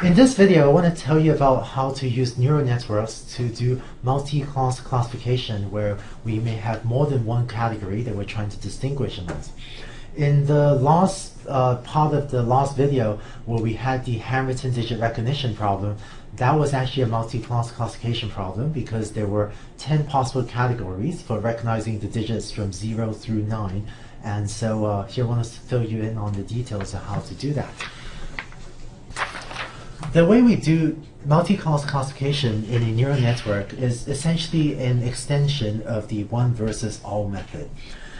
In this video, I want to tell you about how to use neural networks to do multi-class classification, where we may have more than one category that we're trying to distinguish amongst. In the last part of the last video, where we had the handwritten digit recognition problem, that was actually a multi-class classification problem because there were 10 possible categories for recognizing the digits from 0 through 9. And so here I want to fill you in on the details of how to do that. The way we do multi-class classification in a neural network is essentially an extension of the one versus all method.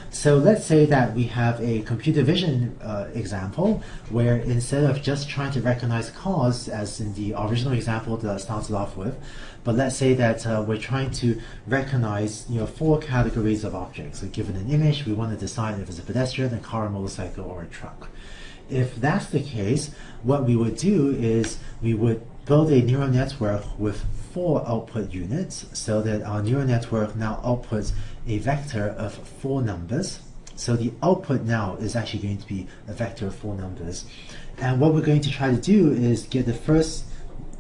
So let's say that we have a computer vision example where instead of just trying to recognize cars, as in the original example that I started off with, but let's say that we're trying to recognize 4 categories of objects. So given an image, we want to decide if it's a pedestrian, a car, a motorcycle, or a truck. If that's the case, what we would do is we would build a neural network with 4 output units so that our neural network now outputs a vector of 4 numbers. So the output now is actually going to be a vector of 4 numbers. And what we're going to try to do is get the first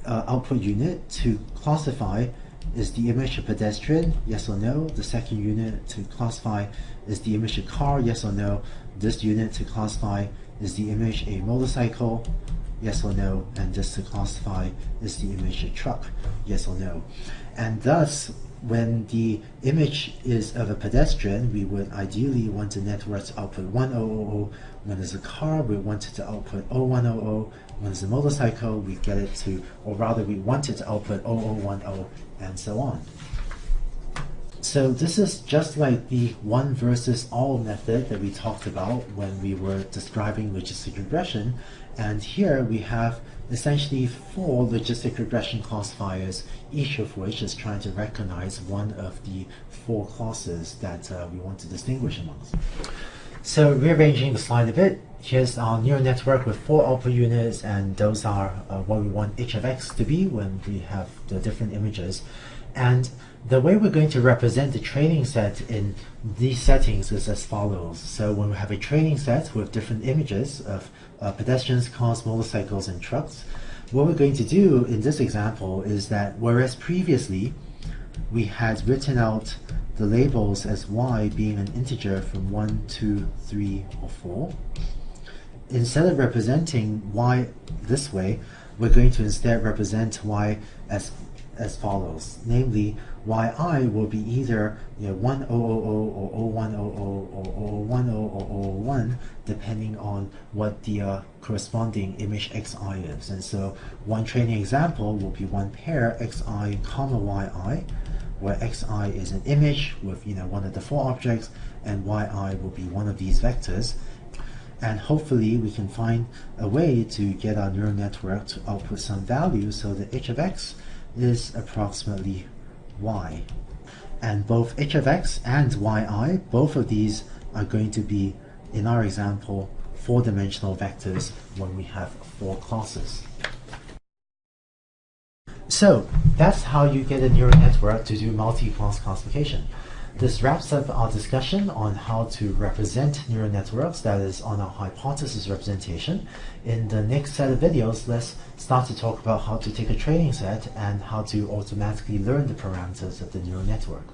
output unit to classify is the image a pedestrian, yes or no. The second unit to classify is the image a car, yes or no. This unit to classify is the image a motorcycle, yes or no, and this to classify is the image a truck, yes or no. And thus, when the image is of a pedestrian, we would ideally want the network to output 1000. When there's a car, we want it to output 0100. When there's a motorcycle, we get it to, or rather we want it to output 0010, and so on. So this is just like the one versus all method that we talked about when we were describing logistic regression. And here we have essentially 4 logistic regression classifiers, each of which is trying to recognize one of the 4 classes that we want to distinguish amongst. So rearranging the slide a bit, here's our neural network with 4 output units, and those are what we want h of x to be when we have the different images. And the way we're going to represent the training set in these settings is as follows. So when we have a training set with different images of pedestrians, cars, motorcycles, and trucks, what we're going to do in this example is that whereas previously we had written out the labels as y being an integer from 1, 2, 3, or 4, instead of representing y this way, we're going to instead represent y as follows, namely yi will be either 1000 or 0100 or 010 or 001, depending on what the corresponding image xi is. And so one training example will be one pair xi comma yi, where xi is an image with one of the 4 objects, and yi will be one of these vectors. And hopefully we can find a way to get our neural network to output some value so that h of x is approximately y. And both h of x and yi, both of these are going to be, in our example, 4-dimensional vectors when we have 4 classes. So that's how you get a neural network to do multi-class classification. This wraps up our discussion on how to represent neural networks, that is on our hypothesis representation. In the next set of videos, let's start to talk about how to take a training set and how to automatically learn the parameters of the neural network.